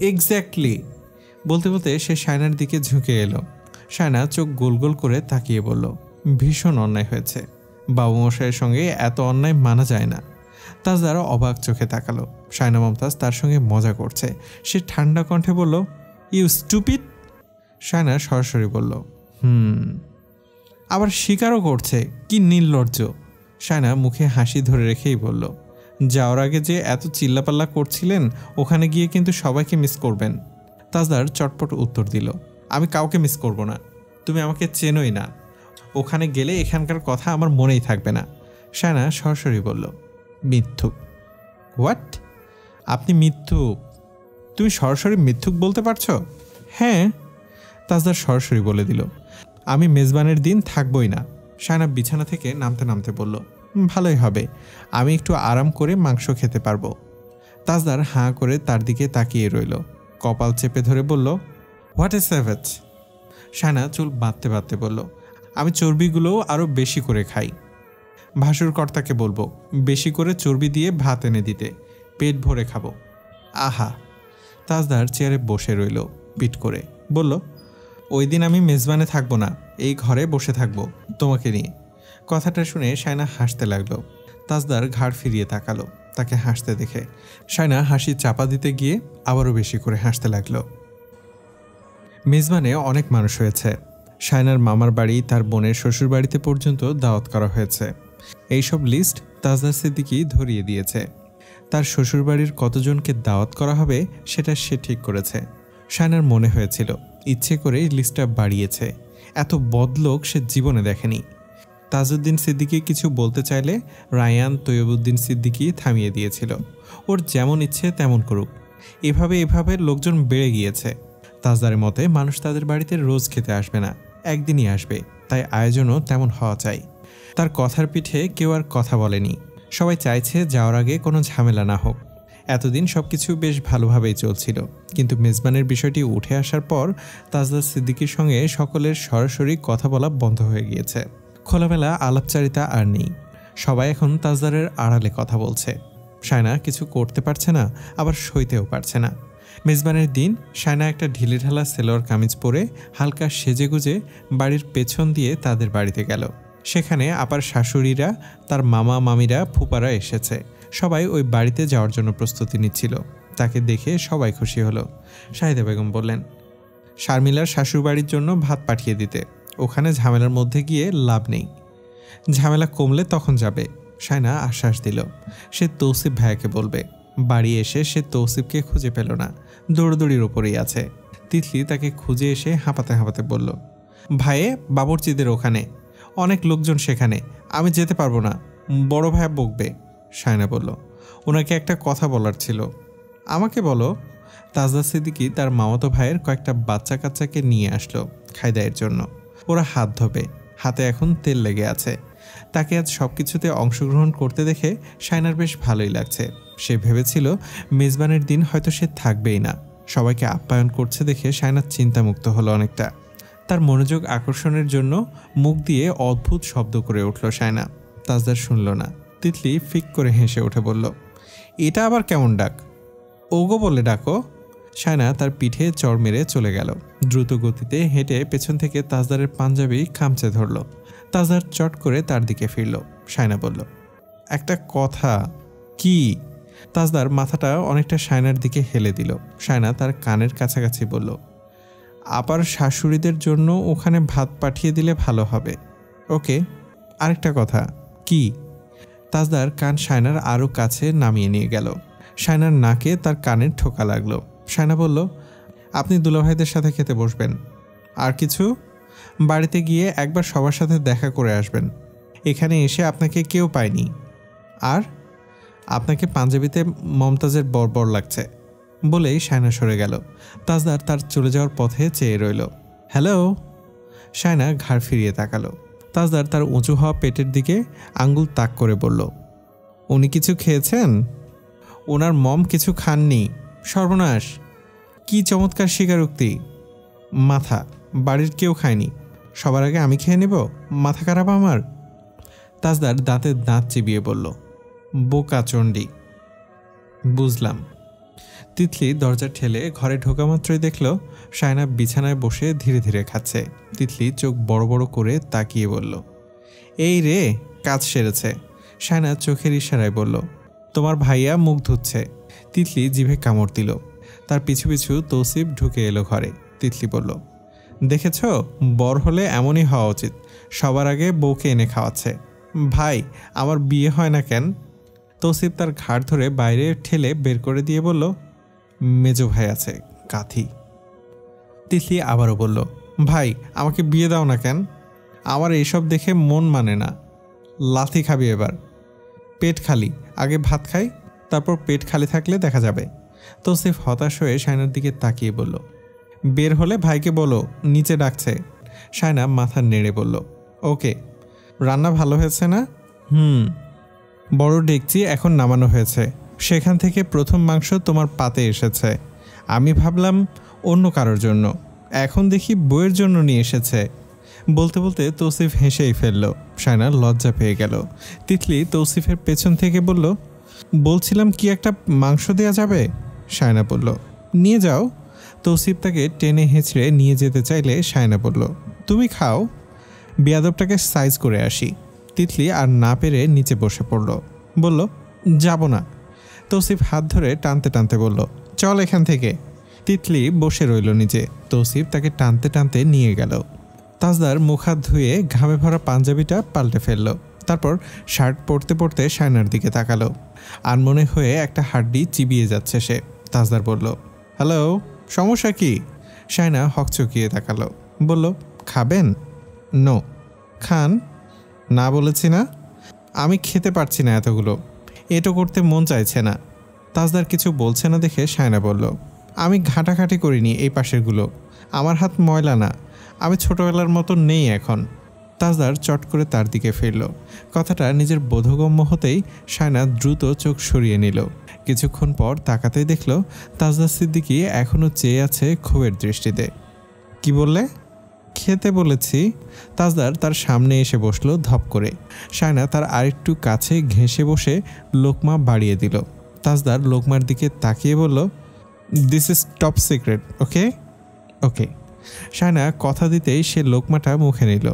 A: এক্স্যাক্টলি। বলতে বলতে সে শায়নার দিকে ঝুঁকে এলো। শায়না চোখ গোল গোল করে তাকিয়ে বলল, ভীষণ অন্যায় হয়েছে। বাবু মশাইয়ের সঙ্গে এত অন্যায় মানা যায় না। তাজদার অবাক চোখে তাকালো। শায়না মমতাজ তার সঙ্গে মজা করছে। সে ঠান্ডা কণ্ঠে বলল, ইউ স্টুপিড। শায়না সরাসরি বলল, আবার স্বীকারও করছে, কি নির্লজ্জ। শায়না মুখে হাসি ধরে রেখেই বলল, যাওয়ার আগে যে এত চিল্লাপাল্লা করছিলেন, ওখানে গিয়ে কিন্তু সবাইকে মিস করবেন। তাজদার চটপট উত্তর দিল, আমি কাউকে মিস করব না। তুমি আমাকে চেনোই না। ওখানে গেলে এখানকার কথা আমার মনেই থাকবে না। শায়না সরাসরি বলল, মিথ্যুক। হোয়াট? আপনি মিথ্যুক? তুমি সরাসরি মিথ্যুক বলতে পারছো? হ্যাঁ। তাজদার সরাসরি বলে দিল, আমি মেজবানের দিন থাকবই না। শায়না বিছানা থেকে নামতে নামতে বলল, ভালোই হবে, আমি একটু আরাম করে মাংস খেতে পারবো। তাজদার হাঁ করে তার দিকে তাকিয়ে রইল। কপাল চেপে ধরে বলল, হোয়াট এ স্যাভেজ। শায়না চুল বাঁধতে বাঁধতে বলল, আমি চর্বিগুলোও আরও বেশি করে খাই। ভাসুর কর্তাকে বলবো বেশি করে চর্বি দিয়ে ভাত এনে দিতে, পেট ভরে খাবো। আহা। তাজদার চেয়ারে বসে রইল পিট করে, বলল, ওই দিন আমি মেজবানে থাকবো না, এই ঘরে বসে থাকবো তোমাকে নিয়ে। কথাটা শুনে শায়না হাসতে লাগলো। তাজদার ঘাড় ফিরিয়ে তাকালো তাকে হাসতে দেখে। শায়না হাসি চাপা দিতে গিয়ে আবারও বেশি করে হাসতে লাগলো। মেজবানে অনেক মানুষ হয়েছে। শায়নার মামার বাড়ি, তার বোনের শ্বশুর বাড়িতে পর্যন্ত দাওয়াত করা হয়েছে। এইসব লিস্ট তাজদার সিদ্দিকী ধরিয়ে দিয়েছে। তার শ্বশুরবাড়ির কতজনকে দাওয়াত করা হবে সেটা সে ঠিক করেছে। শায়নার মনে হয়েছিল ইচ্ছে করে লিস্টটা বাড়িয়েছে। এত বদলোক সে জীবনে দেখেনি। তাজউদ্দিন সিদ্দিকী কিছু বলতে চাইলে রায়ান তৈয়বউদ্দিন সিদ্দিকী থামিয়ে দিয়েছিল, ওর যেমন ইচ্ছে তেমন করুক। এভাবে লোকজন বেড়ে গিয়েছে। তাজদারের মতে মানুষ তাদের বাড়িতে রোজ খেতে আসবে না, একদিনই আসবে, তাই আয়োজনও তেমন হওয়া চাই। তার কথার পিঠে কেউ আর কথা বলেনি। সবাই চাইছে যাওয়ার আগে কোনো ঝামেলা না হোক। এতদিন সবকিছু বেশ ভালোভাবেই চলছিল, কিন্তু মেজবানের বিষয়টি উঠে আসার পর তাজদার সিদ্দিকীর সঙ্গে সকলের সরাসরি কথা বলা বন্ধ হয়ে গিয়েছে। খোলামেলা আলাপচারিতা আর নেই। সবাই এখন তাজদারের আড়ালে কথা বলছে। শায়না কিছু করতে পারছে না, আবার সইতেও পারছে না। মেজবানের দিন শায়না একটা ঢিলেঢালা সেলোয়ার কামিজ পরে হালকা সেজেগুজে বাড়ির পেছন দিয়ে তাদের বাড়িতে গেল। সেখানে আপার শাশুড়িরা, তার মামা মামিরা, ফুপারা এসেছে। সবাই ওই বাড়িতে যাওয়ার জন্য প্রস্তুতি নিচ্ছিল। তাকে দেখে সবাই খুশি হলো। শাহিদা বেগম বললেন, শারমিলার শ্বশুরবাড়ির জন্য ভাত পাঠিয়ে দিতে, ওখানে ঝামেলার মধ্যে গিয়ে লাভ নেই, ঝামেলা কমলে তখন যাবে। শায়না আশ্বাস দিল সে তৌসিফ ভাইয়াকে বলবে। বাড়ি এসে সে তৌসিফকে খুঁজে পেল না, দৌড়দৌড়ির ওপরেই আছে। তিতলি তাকে খুঁজে এসে হাঁপাতে হাঁপাতে বলল, ভাইয়ে বাবরচিদের ওখানে অনেক লোকজন, সেখানে আমি যেতে পারবো না, বড় ভাইয়া বকবে। শায়না বলল, ওনাকে একটা কথা বলার ছিল। আমাকে বলো। তাজদার সিদ্দিকী তার মামাতো ভাইয়ের কয়েকটা বাচ্চা কাচ্চাকে নিয়ে আসলো খায়দায়ের জন্য। ওরা হাত ধোবে, হাতে এখন তেল লেগে আছে। তাকে আজ সব কিছুতে অংশগ্রহণ করতে দেখে শায়নার বেশ ভালোই লাগছে। সে ভেবেছিল মেজবানের দিন হয়তো সে থাকবেই না। সবাইকে আপ্যায়ন করছে দেখে শায়না চিন্তামুক্ত হলো অনেকটা। তার মনোযোগ আকর্ষণের জন্য মুখ দিয়ে অদ্ভুত শব্দ করে উঠল শায়না। তাজদার শুনল না। তিতলি ফিক করে হেসে উঠে বলল, এটা আবার কেমন ডাক? ওগো বলে ডাকো। শায়না তার পিঠে চড় মেরে চলে গেল। দ্রুত গতিতে হেঁটে পেছন থেকে তাজদারের পাঞ্জাবি খামচে ধরল। তাজদার চট করে তার দিকে ফিরল। শায়না বলল, একটা কথা। কি? তাজদার মাথাটা অনেকটা শায়নার দিকে হেলে দিল। শায়না তার কানের কাছাকাছি বলল, আপার শাশুড়িদের জন্য ওখানে ভাত পাঠিয়ে দিলে ভালো হবে। ওকে। আরেকটা কথা। কি? তাজদার কান শায়নার আরও কাছে নামিয়ে নিয়ে গেল। শায়নার নাকে তার কানের ঠোকা লাগলো। শায়না বলল, আপনি দুলাভাইদের সাথে খেতে বসবেন। আর কিছু? বাড়িতে গিয়ে একবার সবার সাথে দেখা করে আসবেন। এখানে এসে আপনাকে কেউ পায়নি। আর আপনাকে পাঞ্জাবিতে মমতাজের বর্বর লাগছে বলেই শায়না সরে গেল। তাজদার তার চলে যাওয়ার পথে চেয়ে রইল। হ্যালো। শায়না ঘাড় ফিরিয়ে তাকালো। তাজদার তার উঁচু হওয়া পেটের দিকে আঙ্গুল তাক করে বলল, উনি কিছু খেয়েছেন? ওনার মম কিছু খাননি। সর্বনাশ। কি চমৎকার স্বীকারোক্তি। মাথা, বাড়ির কেউ খায়নি, সবার আগে আমি খেয়ে নেব? মাথা খারাপ আমার? তাজদার দাঁতে দাঁত চিবিয়ে বলল, বোকা চণ্ডী। বুঝলাম। তিতলি দরজা ঠেলে ঘরে ঢোকা মাত্রই দেখল শায়না বিছানায় বসে ধীরে ধীরে খাচ্ছে। তিতলি চোখ বড় বড় করে তাকিয়ে বলল, এই রে, কাজ সেরেছে। শায়না চোখের ইশারায় বলল, তোমার ভাইয়া মুখ ধুচ্ছে। তিতলি জিভে কামড় দিল। তার পিছু পিছু তৌসিফ ঢুকে এলো ঘরে। তিতলি বলল, দেখেছ, বর হলে এমনই হওয়া উচিত, সবার আগে বউকে এনে খাওয়াচ্ছে। ভাই, আমার বিয়ে হয় না কেন? তৌসিফ তার ঘাড় ধরে বাইরে ঠেলে বের করে দিয়ে বলল, মেজো ভাই আছে, কাথি। তিতলি আবারও বলল, ভাই, আমাকে বিয়ে দাও না কেন? আমার এইসব দেখে মন মানে না। লাথি খাবি এবার? পেট খালি, আগে ভাত খাই, তারপর পেট খালি থাকলে দেখা যাবে। তৌসিফ হতাশ হয়ে শায়নার দিকে তাকিয়ে বলল, বের হলে ভাইকে বলো, নিচে ডাকছে। শায়না মাথা নেড়ে বলল, ওকে। রান্না ভালো হয়েছে না? বড় ডেকচি এখন নামানো হয়েছে, সেখান থেকে প্রথম মাংস তোমার পাতে এসেছে। আমি ভাবলাম অন্য কারোর জন্য, এখন দেখি বউয়ের জন্য নিয়ে এসেছে। বলতে বলতে তৌসিফ হেসেই ফেলল। শায়না লজ্জা পেয়ে গেল। তিতলি তৌসিফের পেছন থেকে বলল, বলছিলাম কি একটা মাংস দেয়া যাবে? শায়না বলল, নিয়ে যাও। তৌসিফ তাকে টেনে হেঁচড়ে নিয়ে যেতে চাইলে শায়না বলল, তুমি খাও, বেয়াদবটাকে সাইজ করে আসি। তিতলি আর না পেরে নিচে বসে পড়ল। বলল, যাব না। তৌসিফ হাত ধরে টানতে টানতে বলল, চল এখান থেকে। তিতলি বসে রইল নিচে। তৌসিফ তাকে টানতে টানতে নিয়ে গেল। তাজদার মুখ হাত ধুয়ে ঘামে ভরা পাঞ্জাবিটা পাল্টে ফেলল। তারপর শার্ট পরতে পরতে শায়নার দিকে তাকালো। আনমনে হয়ে একটা হাড্ডি চিবিয়ে যাচ্ছে সে। তাজদার বলল, হ্যালো, সমস্যা কি? শায়না হকচকিয়ে তাকালো। বলল, খাবেন? নো। খান। না বলেছি না? আমি খেতে পারছি না এতগুলো, এটো করতে মন চাইছে না। তাজদার কিছু বলছে না দেখে শায়না বলল, আমি ঘাঁটাঘাঁটি করিনি এই পাশেরগুলো, আমার হাত ময়লা না, আমি ছোটবেলার মতো নেই এখন। তাজদার চট করে তার দিকে ফিরল। কথাটা নিজের বোধগম্য হতেই শায়না দ্রুত চোখ সরিয়ে নিল। কিছুক্ষণ পর তাকাতেই দেখল তাজদার সিদ্দিকী এখনও চেয়ে আছে ক্ষোভের দৃষ্টিতে। কি বললে? খেতে বলেছি। তাজদার তার সামনে এসে বসলো ধপ করে। শায়না তার আরেকটু কাছে ঘেঁষে বসে লোকমা বাড়িয়ে দিল। তাজদার লোকমার দিকে তাকিয়ে বলল, দিস ইজ টপ সিক্রেট, ওকে? ওকে। শায়না কথা দিতেই সে লোকমাটা মুখে নিল।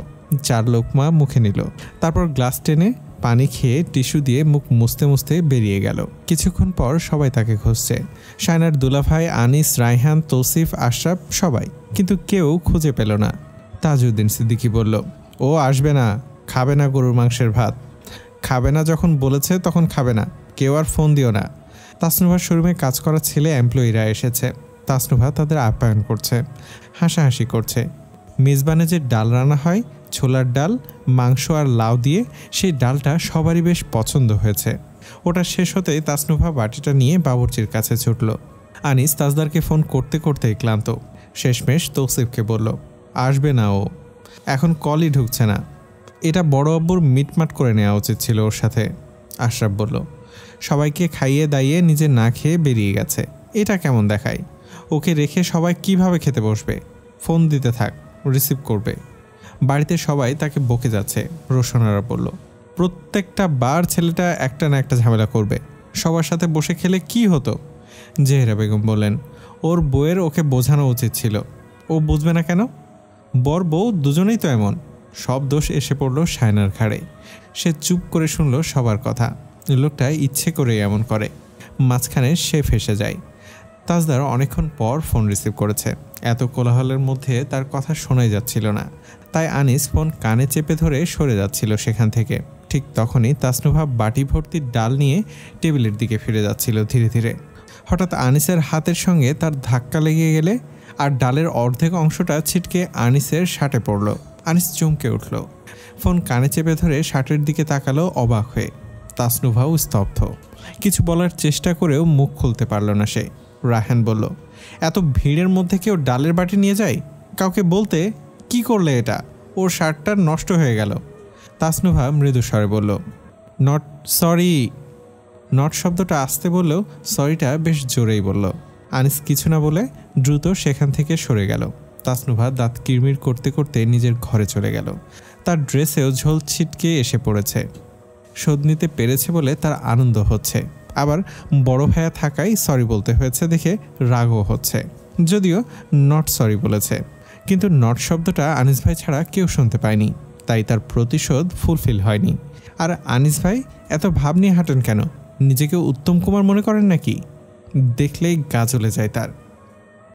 A: 4 লোকমা মুখে নিল। তারপর গ্লাস টেনে পানি খেয়ে টিস্যু দিয়ে মুখ মুছতে মুছতে বেরিয়ে গেল। কিছুক্ষণ পর সবাই তাকে খুঁজছে। শায়নার দুলাভাই আনিস, রায়হান, তৌসিফ, আশরাফ, সবাই, কিন্তু কেউ খুঁজে পেল না। তাজউদ্দিন সিদ্দিকী বলল, ও আসবে না, খাবে না গরুর মাংসের ভাত। খাবে না যখন বলেছে তখন খাবে না, কেউ আর ফোন দিও না। তাসনুভার শোরুমে কাজ করা ছেলে এমপ্লয়িরা এসেছে। তাসনুভা তাদের আপ্যায়ন করছে, হাসাহাসি করছে। মেজবানে যে ডাল রান্না হয়, ছোলার ডাল, মাংস আর লাউ দিয়ে, সেই ডালটা সবারই বেশ পছন্দ হয়েছে। ওটা শেষ হতেই তাসনুভা বাটিটা নিয়ে বাবুর্চির কাছে ছুটল। আনিস তাজদারকে ফোন করতে করতেই ক্লান্ত। শেষমেশ তৌসিফকে বলল, আসবে না ও, এখন কলই ঢুকছে না। এটা বড় আব্বুর মিটমাট করে নেওয়া উচিত ছিল ওর সাথে। আশরাফ বলল, সবাইকে খাইয়ে দাইয়ে নিজে না খেয়ে বেরিয়ে গেছে, এটা কেমন দেখায়? ওকে রেখে সবাই কিভাবে খেতে বসবে? ফোন দিতে থাক, রিসিভ করবে। বাড়িতে সবাই তাকে বকে যাচ্ছে। রোশনারা বলল, প্রত্যেকটা বার ছেলেটা একটা না একটা ঝামেলা করবে, সবার সাথে বসে খেলে কি হতো? জেহেরা বেগম বললেন, ওর বউয়ের ওকে বোঝানো উচিত ছিল, ও বুঝবে না কেন? বর বউ দুজনেই তো এমন। সব দোষ এসে পড়ল শায়নার ঘাড়ে। সে চুপ করে শুনল সবার কথা। লোকটা ইচ্ছে করেই এমন করে। মাঝখানে সে ফেসে যায়। তাজদার অনেকক্ষণ পর ফোন রিসিভ করেছে। এত কোলাহলের মধ্যে তার কথা শোনাই যাচ্ছিল না, তাই আনিস ফোন কানে চেপে ধরে সরে যাচ্ছিল সেখান থেকে। ঠিক তখনই তাসনুভা বাটি ভর্তি ডাল নিয়ে টেবিলের দিকে ফিরে যাচ্ছিল ধীরে ধীরে। হঠাৎ আনিসের হাতের সঙ্গে তার ধাক্কা লেগে গেলে আর ডালের অর্ধেক অংশটা ছিটকে আনিসের শার্টে পড়ল। আনিস চমকে উঠল। ফোন কানে চেপে ধরে শার্টের দিকে তাকালো অবাক হয়ে। তাসনুভাও স্তব্ধ। কিছু বলার চেষ্টা করেও মুখ খুলতে পারল না সে। রায়হান বলল, এত ভিড়ের মধ্যে কেউ ডালের বাটি নিয়ে যায়? কাউকে বলতে, কি করলে এটা? ওর শার্টটা নষ্ট হয়ে গেল। তাসনুভা মৃদু স্বরে বলল, নট সরি। নট শব্দটা আসতে বললেও সরিটা বেশ জোরেই বলল। আনিস কিছু না বলে দ্রুত সেখান থেকে সরে গেল। তাসনুভা দাঁত কিরমির করতে করতে নিজের ঘরে চলে গেল। তার ড্রেসেও ঝোল ছিটকে এসে পড়েছে। শোধ নিতে পেরেছে বলে তার আনন্দ হচ্ছে, আবার বড় ভাইয়া থাকায় সরি বলতে হয়েছে দেখে রাগও হচ্ছে। যদিও নট সরি বলেছে, কিন্তু নট শব্দটা আনিস ভাই ছাড়া কেউ শুনতে পায়নি, তাই তার প্রতিশোধ ফুলফিল হয়নি। আর আনিস ভাই এত ভাব নিয়ে হাঁটেন কেন? নিজেকে উত্তম কুমার মনে করেন নাকি? দেখলেই গা জ্বলে যায় তার।